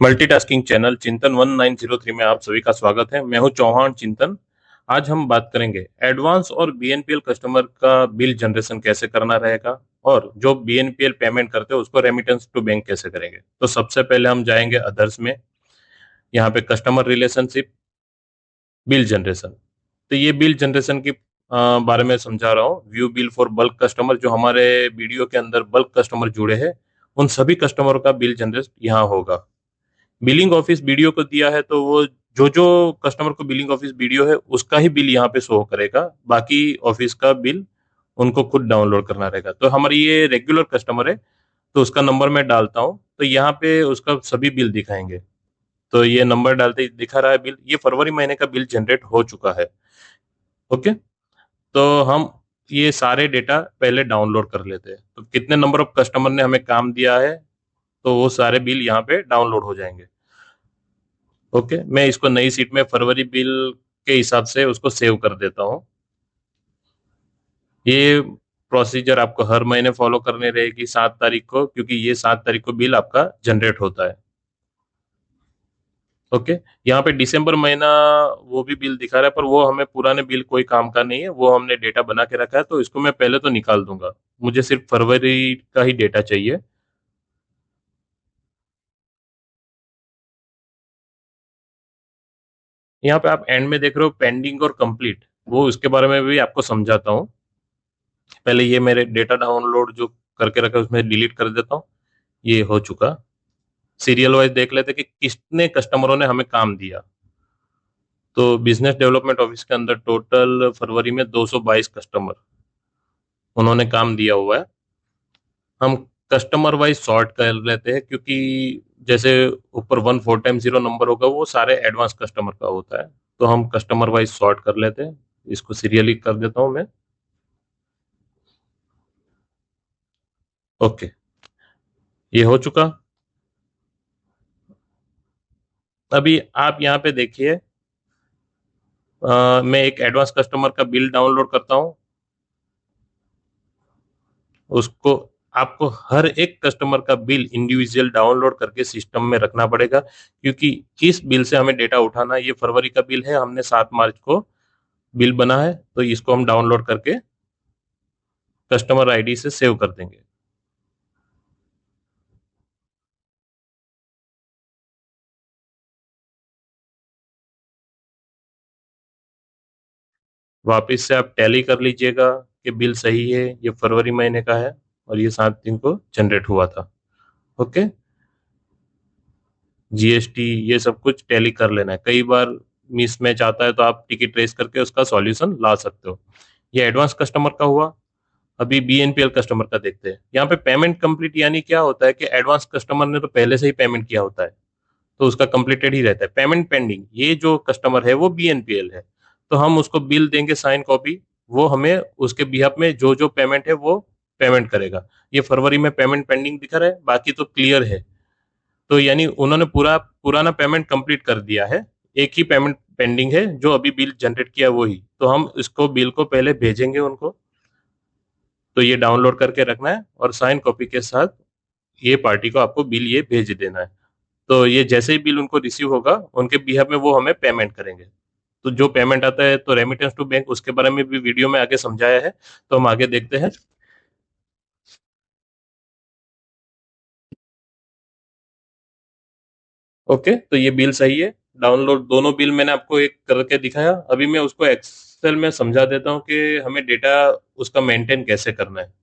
Multitasking channel चिंतन 1903 में आप सभी का स्वागत है। मैं हूं चौहान चिंतन। आज हम बात करेंगे एडवांस और बीएनपीएल कस्टमर का बिल जनरेशन कैसे करना रहेगा और जो बीएनपीएल पेमेंट करते हैं उसको रेमिटेंस टू बैंक कैसे करेंगे। तो सबसे पहले हम जाएंगे अदर्स में। यहाँ पे कस्टमर रिलेशनशिप, बिल जनरेशन। तो ये बिल जनरेशन की बारे में समझा रहा हूँ। View bill for bulk customer, जो हमारे वीडियो के अंदर बल्क कस्टमर जुड़े हैं उन सभी कस्टमरों का बिल जनरेट यहाँ होगा। बिलिंग ऑफिस वीडियो को दिया है तो वो जो जो कस्टमर को बिलिंग ऑफिस वीडियो है उसका ही बिल यहाँ पे शो करेगा, बाकी ऑफिस का बिल उनको खुद डाउनलोड करना रहेगा। तो हमारी ये रेगुलर कस्टमर है तो उसका नंबर मैं डालता हूँ तो यहाँ पे उसका सभी बिल दिखाएंगे। तो ये नंबर डालते ही दिखा रहा है बिल, ये फरवरी महीने का बिल जनरेट हो चुका है। ओके, तो हम ये सारे डेटा पहले डाउनलोड कर लेते हैं। तो कितने नंबर ऑफ कस्टमर ने हमें काम दिया है तो वो सारे बिल यहाँ पे डाउनलोड हो जाएंगे। ओके, मैं इसको नई सीट में फरवरी बिल के हिसाब से उसको सेव कर देता हूँ। ये प्रोसीजर आपको हर महीने फॉलो करनी रहेगी 7 तारीख को, क्योंकि ये 7 तारीख को बिल आपका जनरेट होता है। ओके, यहाँ पे दिसंबर महीना वो भी बिल दिखा रहा है, पर वो हमें पुराने बिल कोई काम का नहीं है, वो हमने डेटा बना के रखा है तो इसको मैं पहले तो निकाल दूंगा। मुझे सिर्फ फरवरी का ही डेटा चाहिए। यहाँ पे आप एंड में देख रहे हो पेंडिंग और कंप्लीट, वो उसके बारे में भी आपको समझाता हूँ। पहले ये मेरे डेटा डाउनलोड जो करके रखा है उसमें डिलीट कर देता हूँ। ये हो चुका। सीरियल वाइज देख लेते कि कितने कस्टमरों ने हमें काम दिया। तो बिजनेस डेवलपमेंट ऑफिस के अंदर टोटल फरवरी में 222 कस्टमर उन्होंने काम दिया हुआ है। हम कस्टमर वाइज सॉर्ट कर लेते हैं, क्योंकि जैसे ऊपर 14 टाइम 0 नंबर होगा वो सारे एडवांस कस्टमर का होता है। तो हम कस्टमर वाइज सॉर्ट कर लेते हैं। इसको सीरियली कर देता हूँ मैं। ओके, ये हो चुका। अभी आप यहाँ पे देखिए, मैं एक एडवांस कस्टमर का बिल डाउनलोड करता हूँ। उसको आपको हर एक कस्टमर का बिल इंडिविजुअल डाउनलोड करके सिस्टम में रखना पड़ेगा, क्योंकि इस बिल से हमें डेटा उठाना है। ये फरवरी का बिल है, हमने 7 मार्च को बिल बना है तो इसको हम डाउनलोड करके कस्टमर आईडी से सेव कर देंगे। वापिस से आप टैली कर लीजिएगा कि बिल सही है, ये फरवरी महीने का है और ये 7 दिन को जनरेट हुआ था। ओके, जीएसटी ये सब कुछ टैली कर लेना है। कई बार मिसमैच आता है तो आप टिकट ट्रेस करके उसका सॉल्यूशन ला सकते हो। ये एडवांस कस्टमर का हुआ। अभी बीएनपीएल कस्टमर का देखते हैं। यहाँ पे पेमेंट कंप्लीट यानी क्या होता है कि एडवांस कस्टमर ने तो पहले से ही पेमेंट किया होता है तो उसका कंप्लीटेड ही रहता है। पेमेंट पेंडिंग, ये जो कस्टमर है वो बीएनपीएल है, तो हम उसको बिल देंगे साइन कॉपी। वो हमें उसके बिहाफ में जो जो पेमेंट है वो पेमेंट करेगा। ये फरवरी में पेमेंट पेंडिंग दिखा रहा है, बाकी तो क्लियर है। तो यानी उन्होंने पूरा पुराना पेमेंट कंप्लीट कर दिया है। एक ही पेमेंट पेंडिंग है जो अभी बिल जनरेट किया वही, तो हम इसको बिल को पहले भेजेंगे उनको। तो ये डाउनलोड करके रखना है और साइन कॉपी के साथ ये पार्टी को आपको बिल ये भेज देना है। तो ये जैसे ही बिल उनको रिसीव होगा उनके बिहाफ में वो हमें पेमेंट करेंगे। तो जो पेमेंट आता है तो रेमिटेंस टू बैंक, उसके बारे में भी वीडियो में आगे समझाया है। तो हम आगे देखते हैं। ओके, तो ये बिल सही है। डाउनलोड दोनों बिल मैंने आपको एक करके दिखाया। अभी मैं उसको एक्सेल में समझा देता हूँ कि हमें डेटा उसका मेंटेन कैसे करना है।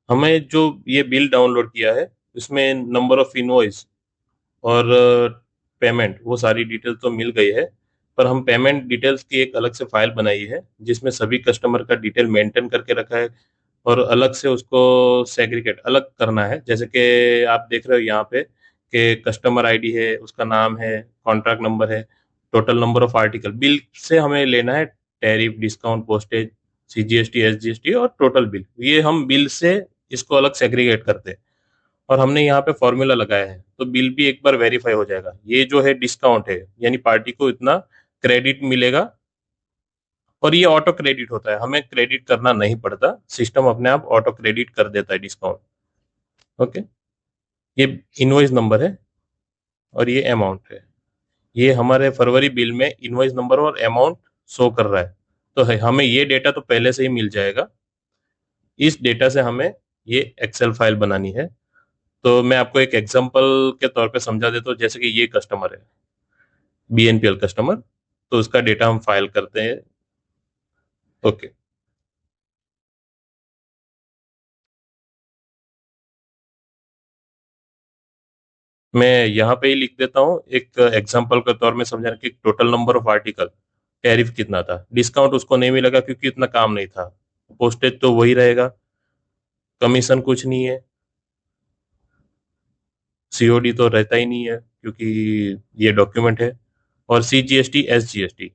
हमें जो ये बिल डाउनलोड किया है इसमें नंबर ऑफ इनवॉइस और पेमेंट वो सारी डिटेल तो मिल गई है, पर हम पेमेंट डिटेल्स की एक अलग से फाइल बनाई है जिसमें सभी कस्टमर का डिटेल मेंटेन करके रखा है और अलग से उसको सेग्रीगेट अलग करना है। जैसे कि आप देख रहे हो यहाँ पे कि कस्टमर आईडी है, उसका नाम है, कॉन्ट्रैक्ट नंबर है, total number of article. Bill से हमें लेना है tariff, discount, postage, CGST, SGST और टोटल बिल। ये हम बिल से इसको अलग सेग्रीगेट करते हैं। और हमने यहाँ पे फॉर्मूला लगाया है, तो बिल भी एक बार वेरीफाई हो जाएगा। ये जो है डिस्काउंट है, यानी पार्टी को इतना क्रेडिट मिलेगा। और ये ऑटो क्रेडिट होता है, हमें क्रेडिट करना नहीं पड़ता, सिस्टम अपने आप ऑटो क्रेडिट कर देता है डिस्काउंट। ओके। ये इनवॉइस नंबर है और ये अमाउंट है। ये हमारे फरवरी बिल में इनवॉइस नंबर और अमाउंट शो कर रहा है। तो है, हमें ये डेटा तो पहले से ही मिल जाएगा। इस डेटा से हमें ये एक्सेल फाइल बनानी है। तो मैं आपको एक एग्जांपल के तौर पे समझा देता हूँ। जैसे कि ये कस्टमर है, बीएनपीएल कस्टमर, तो उसका डेटा हम फाइल करते हैं। ओके। मैं यहाँ पे ही लिख देता हूँ एक एग्जांपल के तौर में समझाने कि total number of article, tariff कितना था, डिस्काउंट उसको नहीं मिलेगा क्योंकि इतना काम नहीं था, पोस्टेज तो वही रहेगा, कमीशन कुछ नहीं है, सीओडी तो रहता ही नहीं है क्योंकि ये डॉक्यूमेंट है, और CGST SGST,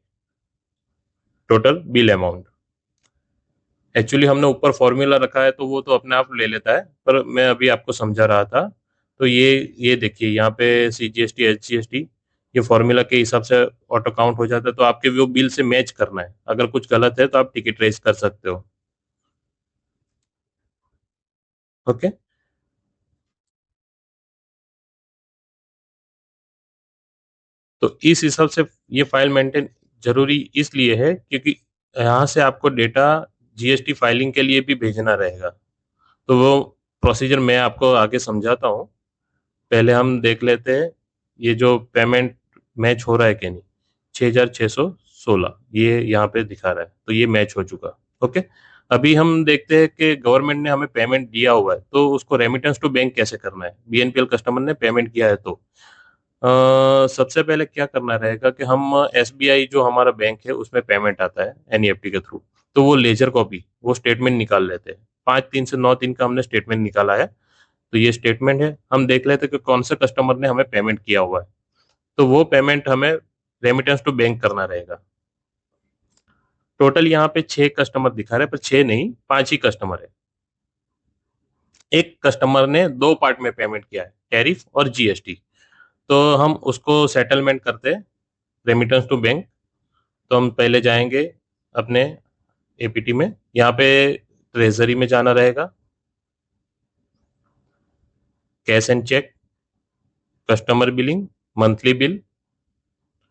total bill amount. Actually हमने ऊपर फॉर्मूला रखा है तो वो तो अपने आप ले लेता है, पर मैं अभी आपको समझा रहा था। तो ये देखिए यहाँ पे सीजीएसटी एसजीएसटी, ये फॉर्मूला के हिसाब से ऑटो काउंट हो जाता है। तो आपके वो बिल से मैच करना है, अगर कुछ गलत है तो आप टिकट रेज कर सकते हो। ओके। तो इस हिसाब से ये फाइल मेंटेन जरूरी इसलिए है क्योंकि यहाँ से आपको डेटा जीएसटी फाइलिंग के लिए भी भेजना रहेगा। तो वो प्रोसीजर मैं आपको आगे समझाता हूँ। पहले हम देख लेते हैं ये जो पेमेंट मैच हो रहा है कि नहीं। 6,616 ये यहाँ पे दिखा रहा है, तो ये मैच हो चुका। ओके। अभी हम देखते हैं कि गवर्नमेंट ने हमें पेमेंट दिया हुआ है, तो उसको रेमिटेंस टू बैंक कैसे करना है। बीएनपीएल कस्टमर ने पेमेंट किया है, तो सबसे पहले क्या करना रहेगा कि हम एसबीआई जो हमारा बैंक है उसमें पेमेंट आता है एनईएफटी के थ्रू। तो वो लेजर कॉपी, वो स्टेटमेंट निकाल लेते हैं। 5 3 से 9 3 का हमने स्टेटमेंट निकाला है। तो ये स्टेटमेंट है, हम देख लेते हैं कि कौन से कस्टमर ने हमें पेमेंट किया हुआ है। तो वो पेमेंट हमें रेमिटेंस टू बैंक करना रहेगा। टोटल यहाँ पे 6 कस्टमर दिखा रहे हैं, पर 6 नहीं, 5 ही कस्टमर है। एक कस्टमर ने दो पार्ट में पेमेंट किया है, टैरिफ और जीएसटी। तो हम उसको सेटलमेंट करते हैं रेमिटेंस टू बैंक। तो हम पहले जाएंगे अपने एपीटी में, यहाँ पे ट्रेजरी में जाना रहेगा, cash and cheque, customer billing, monthly bill.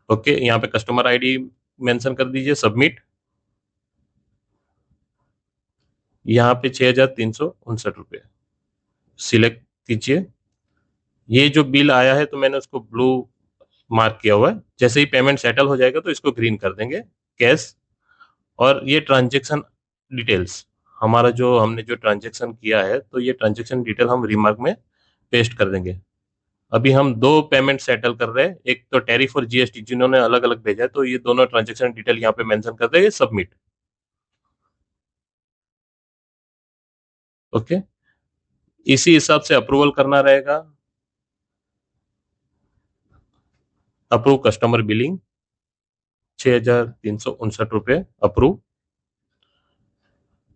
Okay, यहाँ पे कस्टमर आईडी मेंशन कर दीजिए, सबमिट। यहाँ पे 6,359 रुपये सिलेक्ट कीजिए। ये जो बिल आया है तो मैंने उसको ब्लू मार्क किया हुआ है। जैसे ही पेमेंट सेटल हो जाएगा तो इसको ग्रीन कर देंगे, कैश। और ये ट्रांजेक्शन डिटेल्स, हमारा जो हमने जो ट्रांजेक्शन किया है, तो ये ट्रांजेक्शन डिटेल हम रिमार्क में पेस्ट कर देंगे। अभी हम दो पेमेंट सेटल कर रहे हैं, एक तो टैरिफ और जीएसटी जिन्होंने अलग अलग भेजा है, तो ये दोनों ट्रांजेक्शन डिटेल यहाँ पे मेंशन कर देंगे, सबमिट। ओके। इसी हिसाब से अप्रूवल करना रहेगा। अप्रूव कस्टमर बिलिंग, 6,359 रुपये अप्रूव।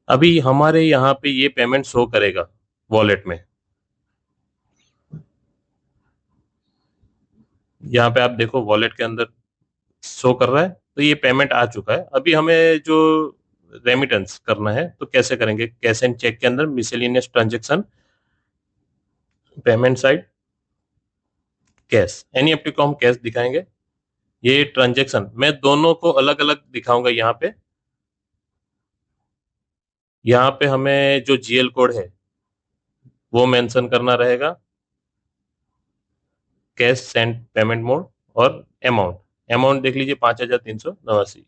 अभी हमारे यहाँ पे ये पेमेंट शो करेगा वॉलेट में। यहाँ पे आप देखो वॉलेट के अंदर शो कर रहा है, तो ये पेमेंट आ चुका है। अभी हमें जो रेमिटेंस करना है तो कैसे करेंगे, कैश एंड चेक के अंदर miscellaneous transaction, payment side, cash, NEFT को हम कैश दिखाएंगे। ये ट्रांजेक्शन मैं दोनों को अलग अलग दिखाऊंगा यहाँ पे। यहाँ पे हमें जो जीएल कोड है वो मेंशन करना रहेगा, कैश सेंड पेमेंट मोड, और अमाउंट, अमाउंट देख लीजिए 5,389।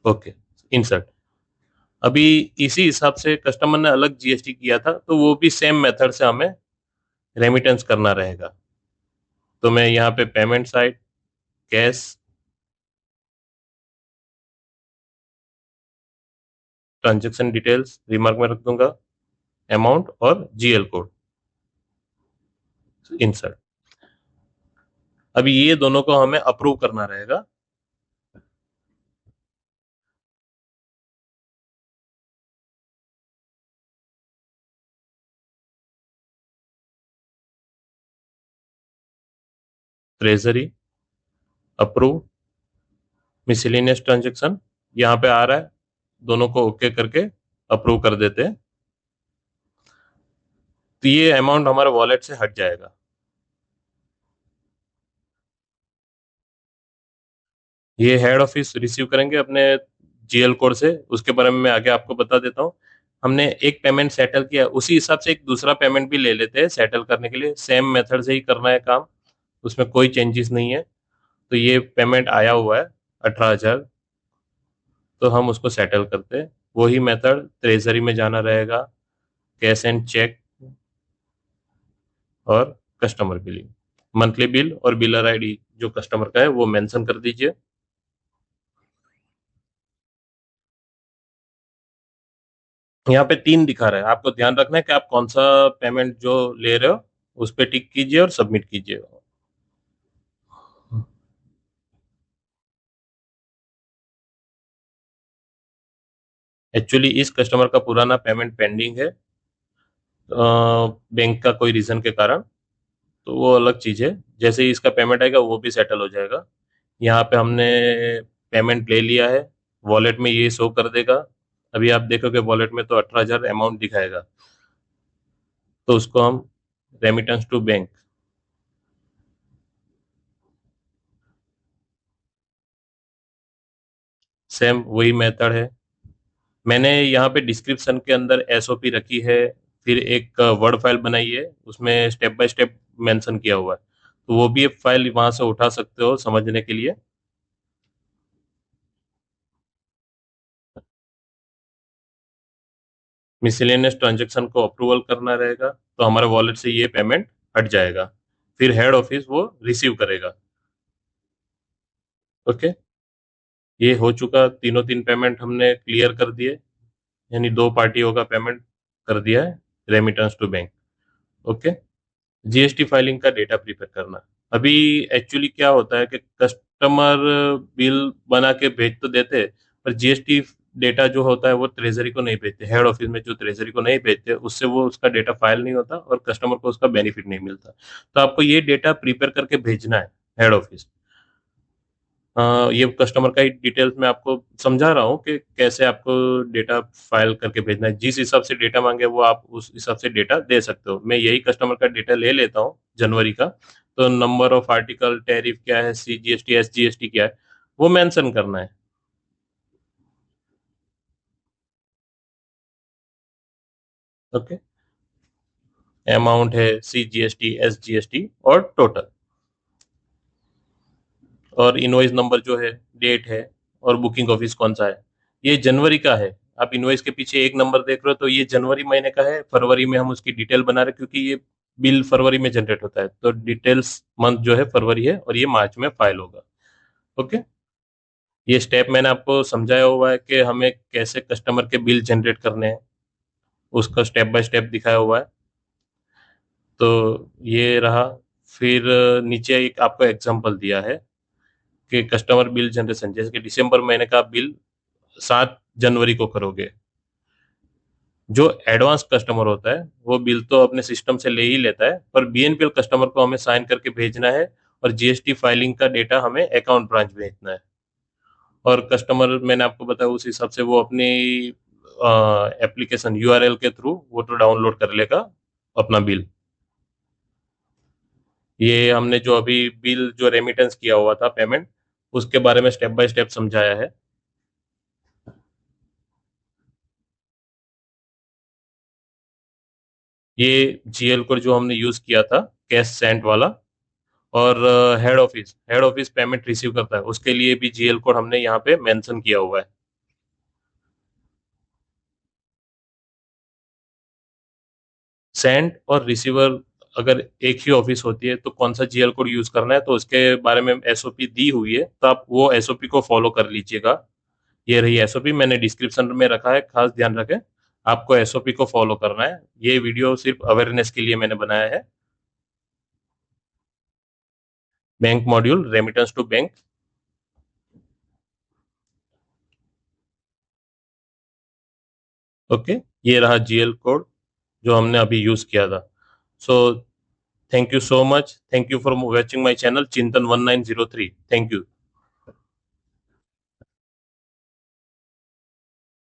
Okay, insert. अभी इसी हिसाब से कस्टमर ने अलग जीएसटी किया था, तो वो भी सेम मेथड से हमें रेमिटेंस करना रहेगा। तो मैं यहाँ पे payment side, cash, transaction details remark में रख दूंगा, अमाउंट और जीएल कोड, इंसर्ट। अभी ये दोनों को हमें अप्रूव करना रहेगा। ट्रेजरी, अप्रूव, मिसलेनियस ट्रांजेक्शन, यहाँ पे आ रहा है, दोनों को ओके करके अप्रूव कर देते हैं, तो ये अमाउंट हमारे वॉलेट से हट जाएगा। ये हेड ऑफिस रिसीव करेंगे अपने जीएल कोड से, उसके बारे में मैं आगे आपको बता देता हूँ। हमने एक पेमेंट सेटल किया, उसी हिसाब से एक दूसरा पेमेंट भी ले लेते हैं सेटल करने के लिए, सेम मेथड से ही करना है काम, उसमें कोई चेंजेस नहीं है। तो ये पेमेंट आया हुआ है 18,000, तो हम उसको सेटल करते हैं। वही मेथड ट्रेजरी में जाना रहेगा, कैश एंड चेक और कस्टमर बिलिंग, मंथली बिल और बिलर आईडी जो कस्टमर का है वो मेंशन कर दीजिए। यहाँ पे 3 दिखा रहा है, आपको ध्यान रखना है कि आप कौन सा पेमेंट जो ले रहे हो उस पे टिक कीजिए और सबमिट कीजिए। एक्चुअली इस कस्टमर का पुराना पेमेंट पेंडिंग है, बैंक का कोई रीजन के कारण, तो वो अलग चीज है। जैसे ही इसका पेमेंट आएगा वो भी सेटल हो जाएगा। यहाँ पे हमने पेमेंट ले लिया है, वॉलेट में ये शो कर देगा। अभी आप देखोगे वॉलेट में तो 18,000 अमाउंट दिखाएगा, तो उसको हम रेमिटेंस टू बैंक, सेम वही मेथड है। मैंने यहाँ पे डिस्क्रिप्शन के अंदर एसओपी रखी है, फिर एक वर्ड फाइल बनाई है, उसमें स्टेप बाय स्टेप मेंशन किया हुआ है, तो वो भी एक फाइल वहां से उठा सकते हो समझने के लिए। मिसलेनियस ट्रांजेक्शन को अप्रूवल करना रहेगा, तो हमारे वॉलेट से ये पेमेंट हट जाएगा, फिर हेड ऑफिस वो रिसीव करेगा। ओके, ये हो चुका, तीनों तीन पेमेंट हमने क्लियर कर दिए, यानी दो पार्टियों का पेमेंट कर दिया है, remittance to bank. Okay, GST filing का डेटा प्रिपेयर करना। अभी एक्चुअली क्या होता है कि कस्टमर बिल बना के भेज तो देते हैं, पर जीएसटी डेटा जो होता है वो ट्रेजरी को नहीं भेजते, हेड ऑफिस में जो ट्रेजरी को नहीं भेजते उससे वो उसका डेटा फाइल नहीं होता और कस्टमर को उसका बेनिफिट नहीं मिलता। तो आपको ये डेटा प्रिपेयर करके भेजना है हेड ऑफिस। ये कस्टमर का ही डिटेल्स मैं आपको समझा रहा हूँ कि कैसे आपको डेटा फाइल करके भेजना है, जिस हिसाब से डेटा मांगे वो आप उस हिसाब से डेटा दे सकते हो। मैं यही कस्टमर का डेटा ले लेता हूँ जनवरी का, तो नंबर ऑफ आर्टिकल, टैरिफ क्या है, सीजीएसटी एसजीएसटी क्या है, वो मेंशन करना है। ओके, अमाउंट है, सीजीएसटी एसजीएसटी और टोटल, और इनवॉइस नंबर जो है, डेट है, और बुकिंग ऑफिस कौन सा है। ये जनवरी का है, आप इनवॉइस के पीछे एक नंबर देख रहे हो तो ये जनवरी महीने का है। फरवरी में हम उसकी डिटेल बना रहे हैं, क्योंकि ये बिल फरवरी में जनरेट होता है, तो डिटेल्स मंथ जो है फरवरी है और ये मार्च में फाइल होगा। ओके, ये स्टेप मैंने आपको समझाया हुआ है कि हमें कैसे कस्टमर के बिल जनरेट करने हैं, उसका स्टेप बाय स्टेप दिखाया हुआ है। तो ये रहा। फिर नीचे एक आपको एग्जांपल दिया है कि कस्टमर बिल जनरेशन, जैसे कि दिसंबर महीने का बिल 7 जनवरी को करोगे। जो एडवांस कस्टमर होता है वो बिल तो अपने सिस्टम से ले ही लेता है, पर बीएनपीएल कस्टमर को हमें साइन करके भेजना है, और जीएसटी फाइलिंग का डेटा हमें अकाउंट ब्रांच भेजना है। और कस्टमर मैंने आपको बताया उस हिसाब से वो अपनी एप्लीकेशन यूआरएल के थ्रू वो तो डाउनलोड कर लेगा अपना बिल। ये हमने जो अभी बिल जो रेमिटेंस किया हुआ था पेमेंट, उसके बारे में स्टेप बाय स्टेप समझाया है। ये जीएल कोड जो हमने यूज किया था, कैश सेंट वाला, और हेड ऑफिस पेमेंट रिसीव करता है, उसके लिए भी जीएल कोड हमने यहाँ पे मेंशन किया हुआ है। सेंड और रिसीवर अगर एक ही ऑफिस होती है तो कौन सा जीएल कोड यूज करना है, तो उसके बारे में एसओपी दी हुई है, तो आप वो एसओपी को फॉलो कर लीजिएगा। ये रही एसओपी, मैंने डिस्क्रिप्शन में रखा है, खास ध्यान रखें, आपको एसओपी को फॉलो करना है। ये वीडियो सिर्फ अवेयरनेस के लिए मैंने बनाया है। Bank module, remittance to bank. Okay, ये रहा जीएल कोड जो हमने अभी यूज किया था। सो Thank you so much. Thank you for watching my channel Chintan 1903. Thank you.